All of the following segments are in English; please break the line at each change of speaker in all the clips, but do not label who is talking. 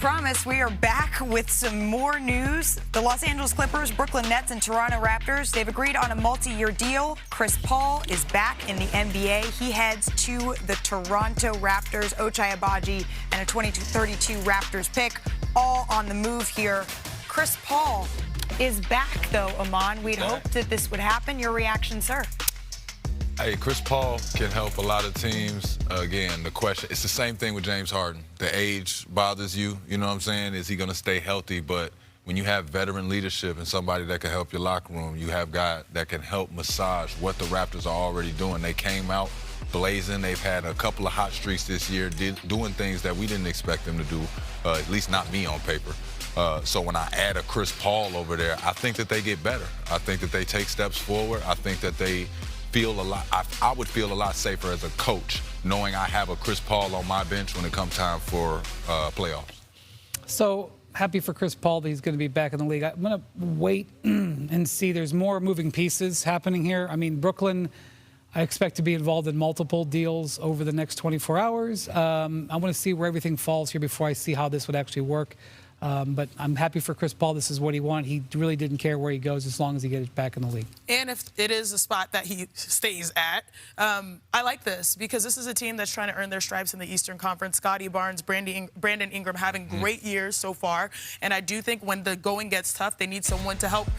promised, we are back with some more news. The Los Angeles Clippers, Brooklyn Nets, and Toronto Raptors, they've agreed on a multi-year deal. Chris Paul is back in the NBA. He heads to the Toronto Raptors. Ochai Agbaji and a 2032 Raptors pick, all on the move here. Chris Paul is back, though, Aman. We'd hoped that this would happen. Your reaction, sir?
Hey, Chris Paul can help a lot of teams. Again, the question, it's the same thing with James Harden. The age bothers you, you know what I'm saying? Is he going to stay healthy? But when you have veteran leadership and somebody that can help your locker room, you have guys that can help massage what the Raptors are already doing. They came out blazing. They've had a couple of hot streaks this year, doing things that we didn't expect them to do, at least not me on paper. So when I add a Chris Paul over there, I think that they get better. I think that they take steps forward. I think that they feel a lot. I would feel a lot safer as a coach knowing I have a Chris Paul on my bench when it comes time for playoffs.
So happy for Chris Paul that he's going to be back in the league. I'm going to wait and see. There's more moving pieces happening here. I mean, Brooklyn, I expect to be involved in multiple deals over the next 24 hours. I want to see where everything falls here before I see how this would actually work. But I'm happy for Chris Paul. This is what he wanted. He really didn't care where he goes as long as he gets back in the league.
And if it is a spot that he stays at, I like this because this is a team that's trying to earn their stripes in the Eastern Conference. Scotty Barnes, Brandon Ingram having great years so far. And I do think when the going gets tough, they need someone to help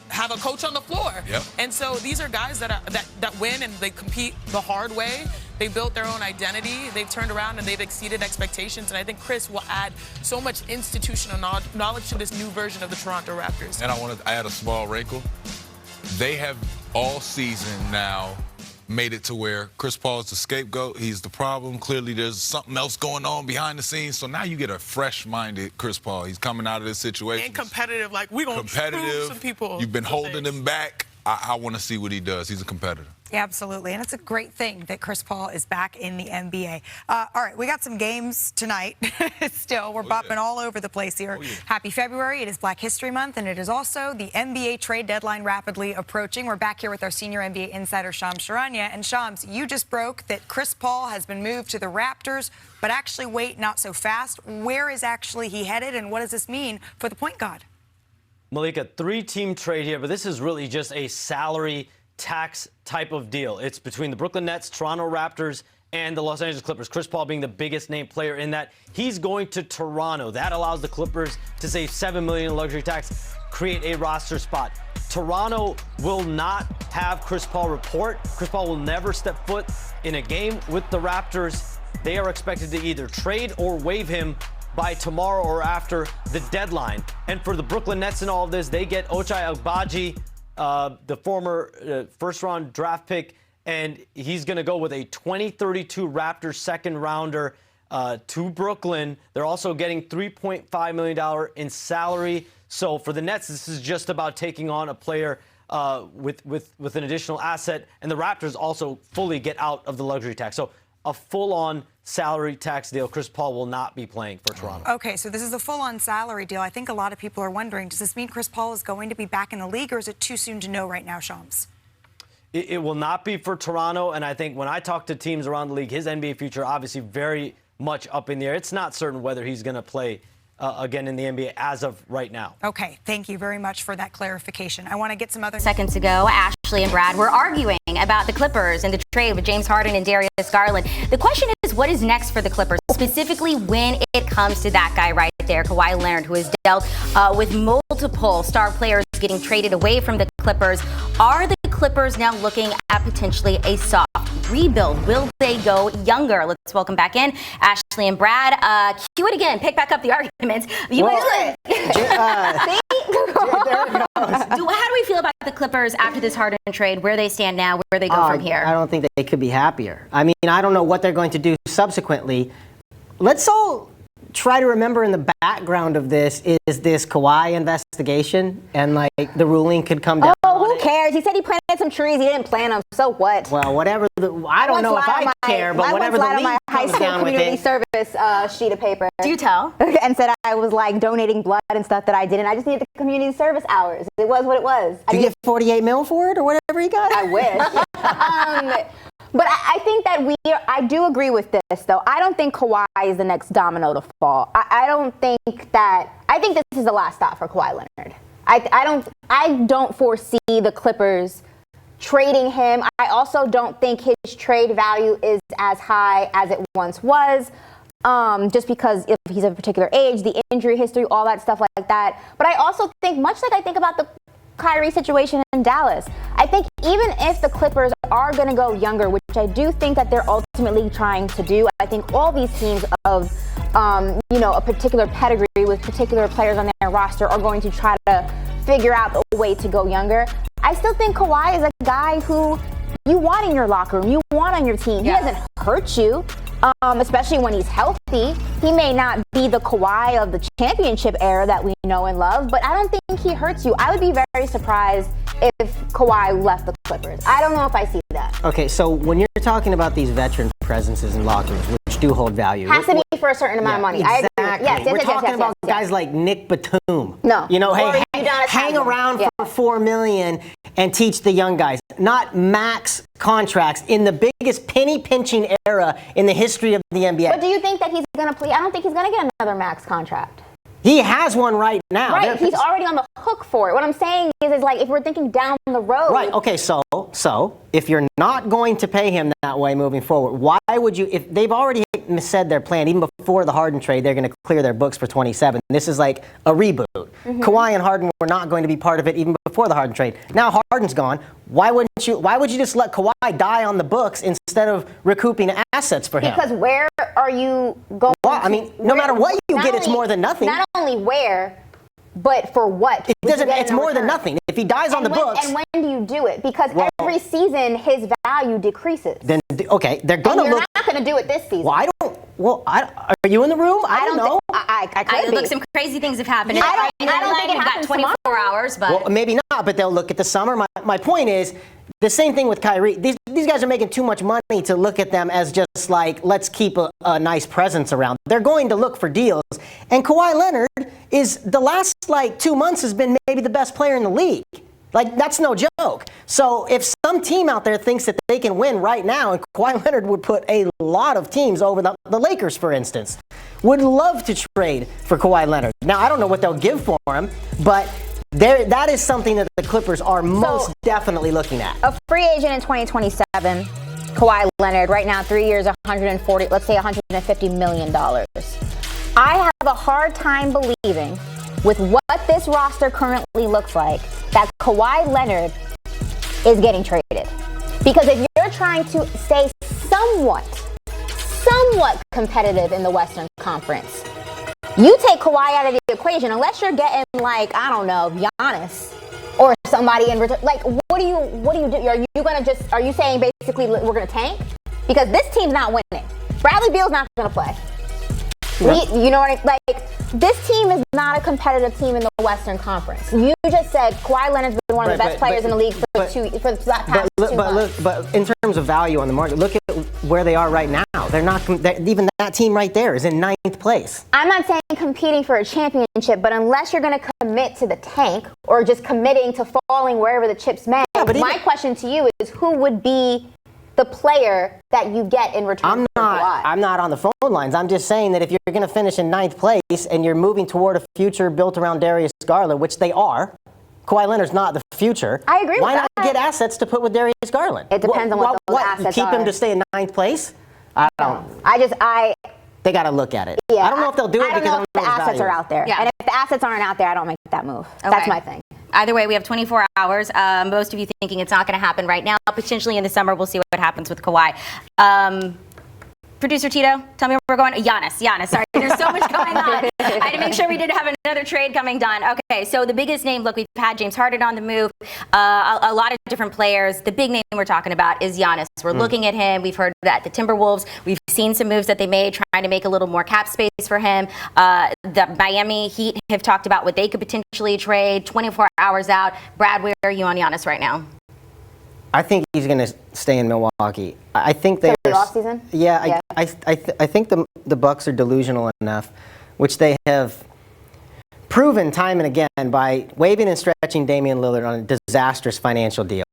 have a coach on the floor.
Yep.
And so these are guys that win and they compete the hard way. They built their own identity. They've turned around and they've exceeded expectations. And I think Chris will add so much institutional knowledge to this new version of the Toronto Raptors.
And I want to add a small wrinkle. They have all season now made it to where Chris Paul is the scapegoat. He's the problem. Clearly, there's something else going on behind the scenes. So now you get a fresh-minded Chris Paul. He's coming out of this situation.
And competitive, like we're going to prove some people.
You've been holding him back. I want to see what he does. He's a competitor.
Yeah, absolutely. And it's a great thing that Chris Paul is back in the NBA. All right, we got some games tonight. Still, we're bopping all over the place here. Happy February. It is Black History Month, and it is also the NBA trade deadline rapidly approaching. We're back here with our senior NBA insider, Shams Charania. And Shams, you just broke that Chris Paul has been moved to the Raptors, but actually, wait, not so fast. Where is actually he headed, and what does this mean for the point guard?
Malika, 3-team trade here, but this is really just a salary tax type of deal. It's between the Brooklyn Nets, Toronto Raptors, and the Los Angeles Clippers. Chris Paul being the biggest name player in that. He's going to Toronto. That allows the Clippers to save $7 million in luxury tax, create a roster spot. Toronto will not have Chris Paul report. Chris Paul will never step foot in a game with the Raptors. They are expected to either trade or waive him by tomorrow or after the deadline. And for the Brooklyn Nets in all of this, they get Ochai Agbaji, the former first-round draft pick, and he's going to go with a 2032 Raptors second-rounder to Brooklyn. They're also getting $3.5 million in salary. So for the Nets, this is just about taking on a player with an additional asset, and the Raptors also fully get out of the luxury tax. So a full-on salary tax deal. Chris Paul will not be playing for Toronto.
Okay, so this is a full-on salary deal. I think a lot of people are wondering, does this mean Chris Paul is going to be back in the league, or is it too soon to know right now, Shams?
It will not be for Toronto, and I think when I talk to teams around the league, his NBA future obviously very much up in the air. It's not certain whether he's going to play again in the NBA as of right now.
Okay, thank you very much for that clarification. I want to get some other...
Seconds ago, Ashley and Brad were arguing about the Clippers and the trade with James Harden and Darius Garland. The question is, what is next for the Clippers, specifically when it comes to that guy right there, Kawhi Leonard, who has dealt with multiple star players getting traded away from the Clippers. Are the Clippers now looking at potentially a soft rebuild? Will they go younger? Let's welcome back in Ashley and Brad. Cue it again. Pick back up the arguments. How do we feel about the Clippers after this Harden trade? Where they stand now? Where they go from here?
I don't think they could be happier. I mean, I don't know what they're going to do subsequently. Let's all try to remember in the background of this is this Kawhi investigation, and like the ruling could come down.
Oh, who cares? He said he planted some trees. He didn't plant them. So what?
Well, whatever. I don't know if I care, but whatever the league
high
comes
school
down with
community
it.
service sheet of paper.
Do tell.
And said I was like donating blood and stuff that I didn't. I just needed the community service hours. It was what it was.
Did you get $48 million for it or whatever you got?
I wish. But I think that I do agree with this, though. I don't think Kawhi is the next domino to fall. I think this is the last stop for Kawhi Leonard. I don't foresee the Clippers trading him. I also don't think his trade value is as high as it once was, just because if he's of a particular age, the injury history, all that stuff like that. But I also think, much like I think about the Kyrie situation in Dallas, I think even if the Clippers are going to go younger, which I do think that they're ultimately trying to do, I think all these teams of a particular pedigree with particular players on their roster are going to try to figure out a way to go younger. I still think Kawhi is a guy who you want in your locker room, you want on your team.
Yeah.
He doesn't hurt you, especially when he's healthy. He may not be the Kawhi of the championship era that we know and love, but I don't think he hurts you. I would be very surprised if Kawhi left the Clippers. I don't know if I see that.
Okay, so when you're talking about these veteran presences in locker rooms, which do hold value.
Has to be for a certain amount of money.
Exactly.
I agree. Yes,
We're talking about guys like Nick Batum.
No.
Hey,
Or Udonis
hang
Haslem.
around
Yeah.
for $4 million and teach the young guys. Not max contracts in the biggest penny-pinching era in the history of the NBA.
But do you think that he's going to play? I don't think he's going to get another max contract.
He has one right now.
Right, he's already on the hook for it. What I'm saying is like if we're thinking down the road.
Right, okay, so if you're not going to pay him that way moving forward, why would you, if they've already said their plan, even before the Harden trade, they're going to clear their books for 27. This is like a reboot. Kawhi and Harden were not going to be part of it even before the Harden trade. Now Harden's gone. Why would you just let Kawhi die on the books instead of recouping assets for him?
Because where are you going?
Well, I mean, no matter what you get, it's more than nothing.
Not only where, but for what?
It doesn't. It's more than nothing. If he dies on the books.
And when do you do it? Because every season his value decreases.
Then okay, they're gonna
and you're
look.
not going to do it this season.
Well, I don't. Well, are you in the room? I don't know.
I could be.
Look, some crazy things have happened.
I don't think it
We've got
happens
24 hours, but
Well, maybe not, but they'll look at the summer. My point is, the same thing with Kyrie. These guys are making too much money to look at them as just like, let's keep a nice presence around. They're going to look for deals. And Kawhi Leonard is, the last 2 months has been maybe the best player in the league. That's no joke. So if some team out there thinks that they can win right now, and Kawhi Leonard would put a lot of teams over the Lakers, for instance, would love to trade for Kawhi Leonard. Now, I don't know what they'll give for him, but that is something that the Clippers are most definitely looking at.
A free agent in 2027, Kawhi Leonard, right now 3 years, 140, let's say $150 million. I have a hard time believing, with what this roster currently looks like, that Kawhi Leonard is getting traded. Because if you're trying to stay somewhat competitive in the Western Conference, you take Kawhi out of the equation, unless you're getting I don't know, Giannis or somebody in return. What do you do? Are you saying basically we're gonna tank? Because this team's not winning. Bradley Beal's not gonna play. You know what this team is not a competitive team in the Western Conference. You just said Kawhi Leonard's been one of the best players in the league for the past 2 months.
But in terms of value on the market, look at where they are right now. They're not even that team right there is in 9th place.
I'm not saying competing for a championship, but unless you're going to commit to the tank or just committing to falling wherever the chips may, my question to you is who would be the player that you get in return for Kawhi?
I'm not on the phone lines. I'm just saying that if you're going to finish in 9th place and you're moving toward a future built around Darius Garland, which they are, Kawhi Leonard's not the future.
I agree with
Why
that.
not get assets to put with Darius Garland?
It depends on what those assets
keep
are.
him to stay in 9th place? I don't.
They
got to look at it.
Yeah,
I don't know if they'll do it because I don't know
if the assets
value.
are out there.
Yeah.
And if the assets aren't out there, I don't make that move.
Okay.
That's my thing.
Either way, we have 24 hours. Most of you thinking it's not going to happen right now. Potentially in the summer, we'll see what happens with Kawhi. Producer Tito, tell me where we're going. Giannis. Sorry, there's so much going on. I had to make sure we did have another trade coming done. Okay, so the biggest name, look, we've had James Harden on the move, a lot of different players. The big name we're talking about is Giannis. We're looking at him. We've heard that the Timberwolves, we've seen some moves that they made trying to make a little more cap space for him. The Miami Heat have talked about what they could potentially trade 24 hours out. Brad, where are you on Giannis right now?
I think he's going to stay in Milwaukee. I think they're
the offseason?
Yeah, I think the Bucks are delusional enough, which they have proven time and again by waiving and stretching Damian Lillard on a disastrous financial deal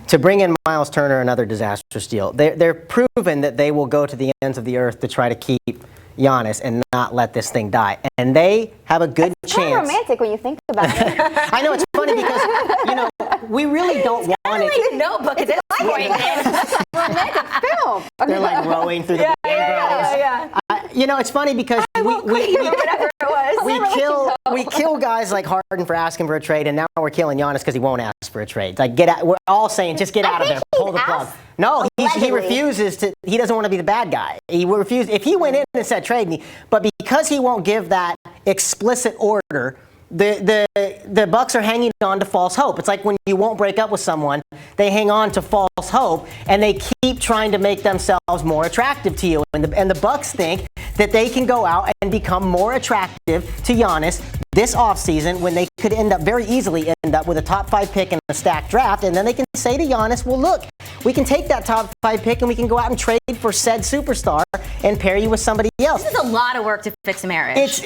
to bring in Miles Turner, another disastrous deal. They're proven that they will go to the ends of the earth to try to keep Giannis and not let this thing die. And they have a good
It's
chance.
kind of romantic when you think about it.
I know, it's funny because, you know, we really don't want it.
The Notebook at this point.
Romantic film.
They're like rowing through the
yeah.
You know, it's funny because
Whatever it was.
we kill guys like Harden for asking for a trade, and now we're killing Giannis because he won't ask for a trade. Like, get out. We're all saying, just get out of there. Pull the plug. No, he refuses to. He doesn't want to be the bad guy. He refused. If he went in and said trade me, but because he won't give that explicit order, the Bucks are hanging on to false hope. It's like when you won't break up with someone, they hang on to false hope, and they keep trying to make themselves more attractive to you. And the Bucks think that they can go out and become more attractive to Giannis this offseason when they could very easily end up with a top 5 pick in a stacked draft, and then they can say to Giannis, well, look, we can take that top 5 pick and we can go out and trade for said superstar and pair you with somebody else.
This is a lot of work to fix a marriage.
This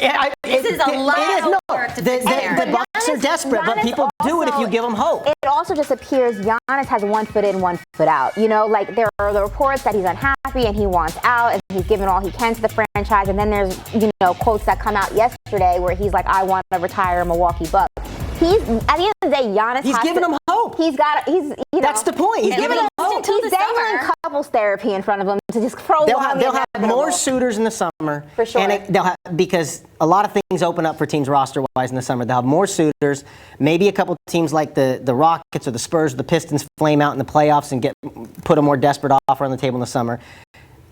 is
a lot of work to fix a marriage.
The Bucks are desperate, but people do it if you give them hope.
It also just appears Giannis has one foot in, one foot out. You know, like there are the reports that he's unhappy and he wants out and he's given all he can to the franchise. And then there's, you know, quotes that come out yesterday where he's like, I want to retire Milwaukee Bucks. He's, at the end of the day, Giannis
He's giving them hope.
You know.
That's the point. He's giving them hope.
He's dangling couples therapy in front of them to just prolong.
They'll have more suitors in the summer.
For sure.
And because a lot of things open up for teams roster-wise in the summer. They'll have more suitors. Maybe a couple teams like the Rockets or the Spurs or the Pistons flame out in the playoffs and put a more desperate offer on the table in the summer.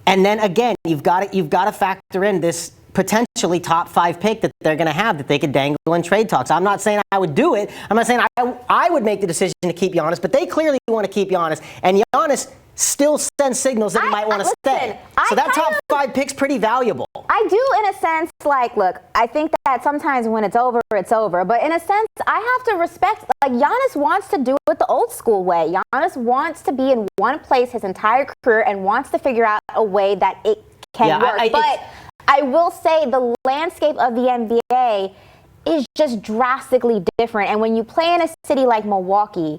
And then again, you've got to factor in this potentially top 5 pick that they're going to have that they could dangle in trade talks. I'm not saying I would do it. I'm not saying I would make the decision to keep Giannis, but they clearly want to keep Giannis. And Giannis still sends signals that he might want to stay. So that top 5 pick's pretty valuable.
I do, in a sense, like, look, I think that sometimes when it's over, it's over. But in a sense, I have to respect, like, Giannis wants to do it the old school way. Giannis wants to be in one place his entire career and wants to figure out a way that it can work. But I will say the landscape of the NBA is just drastically different. And when you play in a city like Milwaukee,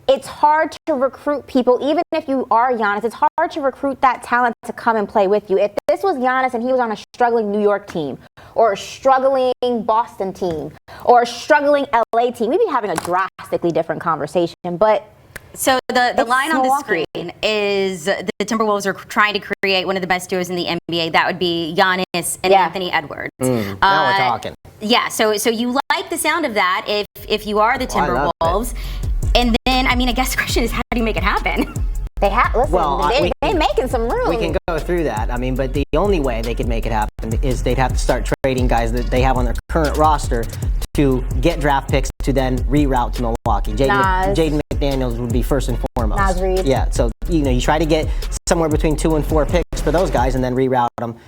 it's hard to recruit people. Even if you are Giannis, it's hard to recruit that talent to come and play with you. If this was Giannis and he was on a struggling New York team or a struggling Boston team or a struggling LA team, we'd be having a drastically different conversation. But
so the line on the
Milwaukee.
screen is the Timberwolves are trying to create one of the best duos in the NBA. That would be Giannis and Anthony Edwards.
Now we're talking.
Yeah, so you like the sound of that if you are the Timberwolves. And then, I mean, I guess the question is, how do you make it happen?
They they're making some room.
We can go through that. I mean, but the only way they could make it happen is they'd have to start trading guys that they have on their current roster to get draft picks to then reroute to Milwaukee. Jaden McDaniels would be first and foremost.
Nas Reed.
Yeah, so you try to get somewhere between 2 and 4 picks for those guys and then reroute them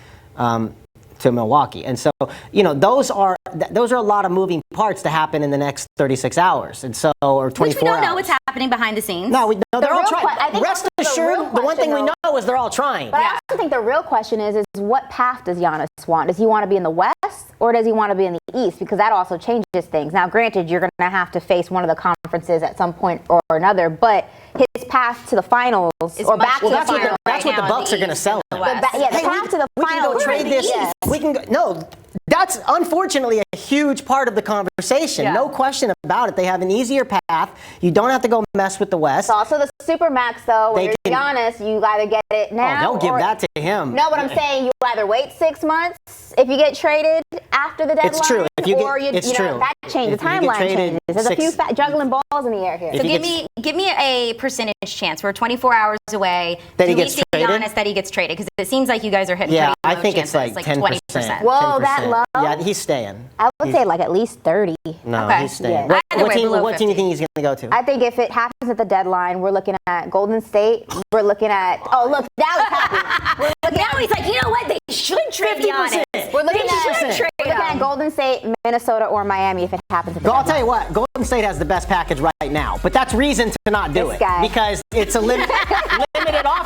to Milwaukee. And so, those are a lot of moving parts to happen in the next 36 hours. And so, or 24 hours.
Which we don't know what's happening behind the scenes.
No, they're all trying.
Rest
assured, the one thing we know is they're all trying.
But I also think the real question is what path does Giannis want? Does he want to be in the West or does he want to be in the East? Because that also changes things. Now, granted, you're going to have to face one of the conferences at some point or another, but his path to the finals or back to the finals.
That's what the Bucks are going to sell him.
The path to the finals.
We can go trade this. We can go. No, that's unfortunately a huge part of the conversation.
Yeah.
No question about it. They have an easier path. You don't have to go mess with the West.
It's also the Supermax, though. When you're Giannis, you either get it now.
Oh, don't give that to him.
No, but I'm saying you either wait 6 months if you get traded after the deadline.
It's true.
It's true. That changes. The timeline changes. There's a few juggling balls in the air here.
So give me a percentage chance. We're 24 hours away.
That he gets traded?
Honest that he gets traded? Because it seems like you guys are hitting
pretty
low
I think
chances,
it's like 10%.
20%.
Whoa, that low?
Yeah, he's staying.
I would say like at least 30.
No,
Okay.
he's staying.
Yeah.
What team do you think he's going to go to?
I think if it happens at the deadline, we're looking at Golden State. We're looking at now he's happy.
Now he's like, you know what? They should trade Giannis.
We're looking at Golden State, Minnesota, or Miami if it happens at the deadline.
I'll tell you what, Golden State has the best package right now, but that's reason to not do it because it's a limited offer.